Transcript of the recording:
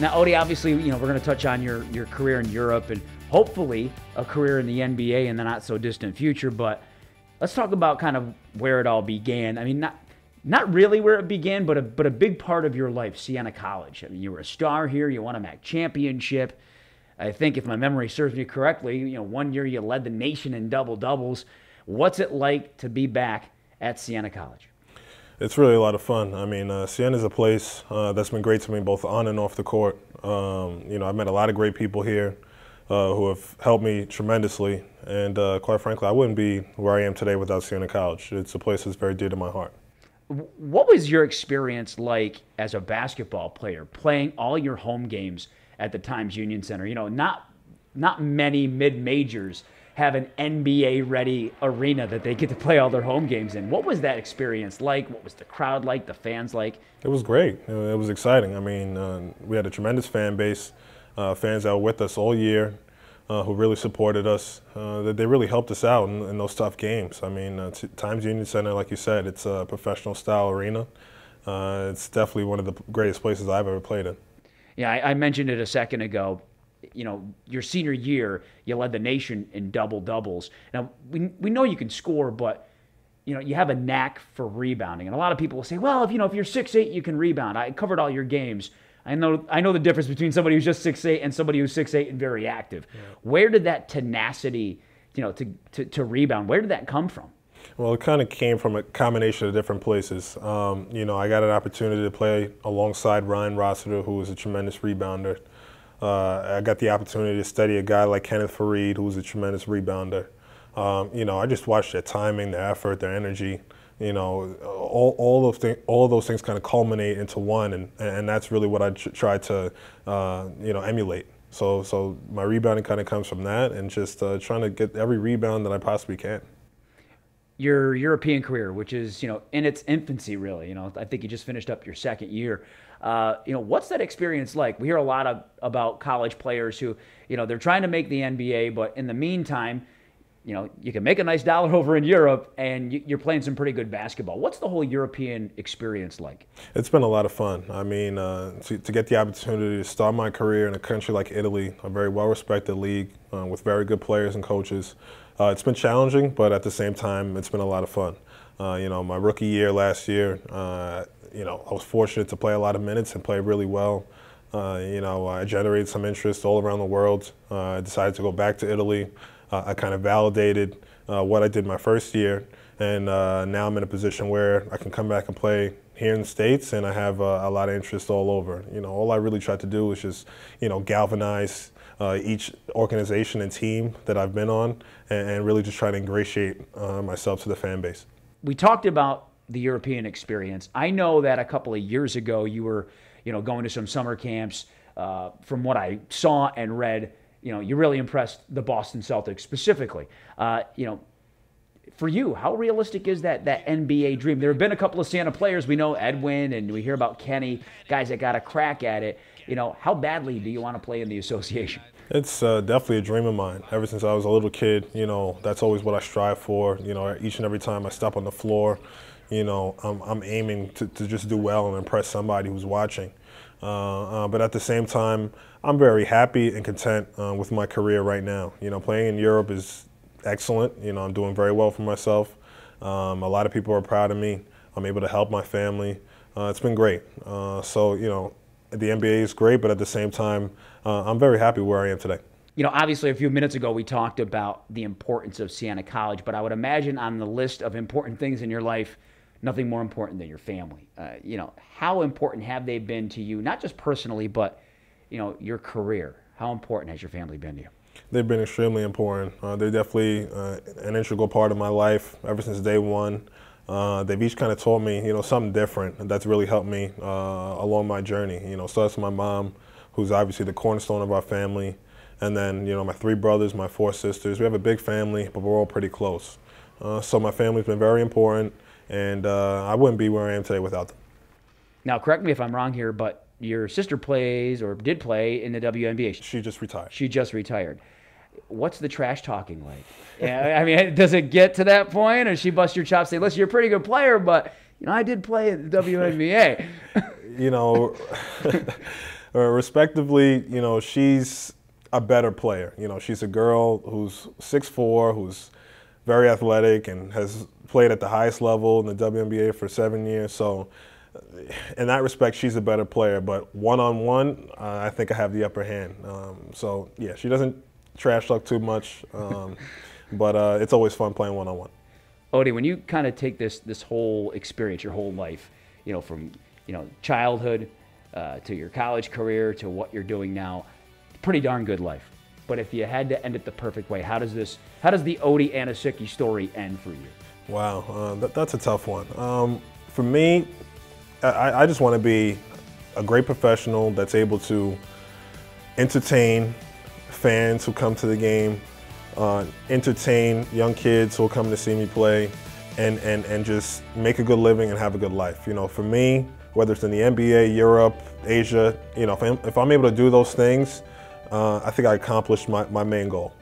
Now, Odie, obviously, we're going to touch on your career in Europe and hopefully a career in the NBA in the not so distant future. But let's talk about kind of where it all began. I mean, not really where it began, but a big part of your life, Siena College. I mean, you were a star here. You won a MAC championship. I think, if my memory serves me correctly, one year you led the nation in double-doubles. What's it like to be back at Siena College? It's really a lot of fun. I mean, Siena is a place that's been great to me both on and off the court. I've met a lot of great people here who have helped me tremendously. And quite frankly, I wouldn't be where I am today without Siena College. It's a place that's very dear to my heart. What was your experience like as a basketball player, playing all your home games at the Times Union Center? Not many mid-majors have an NBA-ready arena that they get to play all their home games in. What was that experience like? What was the crowd like, the fans like? It was great. It was exciting. I mean, we had a tremendous fan base, fans that were with us all year, who really supported us. They really helped us out in those tough games. I mean, Times Union Center, like you said, it's a professional-style arena. It's definitely one of the greatest places I've ever played in. Yeah, I mentioned it a second ago. Your senior year, you led the nation in double-doubles. Now, we know you can score, but, you have a knack for rebounding. And a lot of people will say, well, if you're 6'8", you can rebound. I covered all your games. I know the difference between somebody who's just 6'8" and somebody who's 6'8" and very active. Yeah. Where did that tenacity, to rebound, where did that come from? Well, it kind of came from a combination of different places. I got an opportunity to play alongside Ryan Rossiter, who was a tremendous rebounder. I got the opportunity to study a guy like Kenneth Fareed, who was a tremendous rebounder. I just watched their timing, their effort, their energy. All of those things kind of culminate into one, and that's really what I try to, emulate. So my rebounding kind of comes from that, and just trying to get every rebound that I possibly can. Your European career, which is, in its infancy, really. I think you just finished up your second year. What's that experience like? We hear a lot about college players who, they're trying to make the NBA, but in the meantime, you can make a nice dollar over in Europe, and you're playing some pretty good basketball. What's the whole European experience like? It's been a lot of fun. I mean, to get the opportunity to start my career in a country like Italy, a very well-respected league with very good players and coaches, it's been challenging, but at the same time, it's been a lot of fun. My rookie year last year, I was fortunate to play a lot of minutes and play really well. I generated some interest all around the world. I decided to go back to Italy. I kind of validated what I did my first year, and now I'm in a position where I can come back and play here in the States, and I have a lot of interest all over. All I really tried to do was just, galvanize each organization and team that I've been on, and really just try to ingratiate myself to the fan base. We talked about the European experience. I know that a couple of years ago you were, going to some summer camps. From what I saw and read, you really impressed the Boston Celtics specifically. For you, how realistic is that NBA dream? There have been a couple of Siena players. We know Edwin, and we hear about Kenny, guys that got a crack at it. How badly do you want to play in the association? It's definitely a dream of mine. Ever since I was a little kid, that's always what I strive for. Each and every time I step on the floor, I'm aiming to just do well and impress somebody who's watching. But at the same time, I'm very happy and content with my career right now. Playing in Europe is excellent. I'm doing very well for myself. A lot of people are proud of me. I'm able to help my family. It's been great. The NBA is great, but at the same time, I'm very happy where I am today. Obviously a few minutes ago we talked about the importance of Siena College, but I would imagine on the list of important things in your life, nothing more important than your family. How important have they been to you, not just personally, but, your career? How important has your family been to you? They've been extremely important. They're definitely an integral part of my life ever since day one. They've each kind of taught me, something different, and that's really helped me along my journey. Starts with my mom, who's obviously the cornerstone of our family, and then, my 3 brothers, my 4 sisters. We have a big family, but we're all pretty close. So my family's been very important, and I wouldn't be where I am today without them. Now, correct me if I'm wrong here, but your sister plays or did play in the WNBA. She just retired. She just retired. What's the trash talking like? I mean, does it get to that point, or she busts your chops, say, "Listen, you're a pretty good player, but I did play in the WNBA." Respectively, you know, she's a better player. You know, she's a girl who's 6'4", who's very athletic and has played at the highest level in the WNBA for 7 years. So in that respect, she's a better player. But one-on-one, I think I have the upper hand. So yeah, she doesn't trash talk too much, but it's always fun playing one-on-one. Odie, when you kind of take this whole experience, your whole life, you know, from childhood to your college career to what you're doing now, pretty darn good life. But if you had to end it the perfect way, how does the Odie Anosike story end for you? Wow, that's a tough one. For me, I just want to be a great professional that's able to entertain fans who come to the game, entertain young kids who will come to see me play, and just make a good living and have a good life. You know, for me, whether it's in the NBA, Europe, Asia, you know, if I'm able to do those things, I think I accomplished my main goal.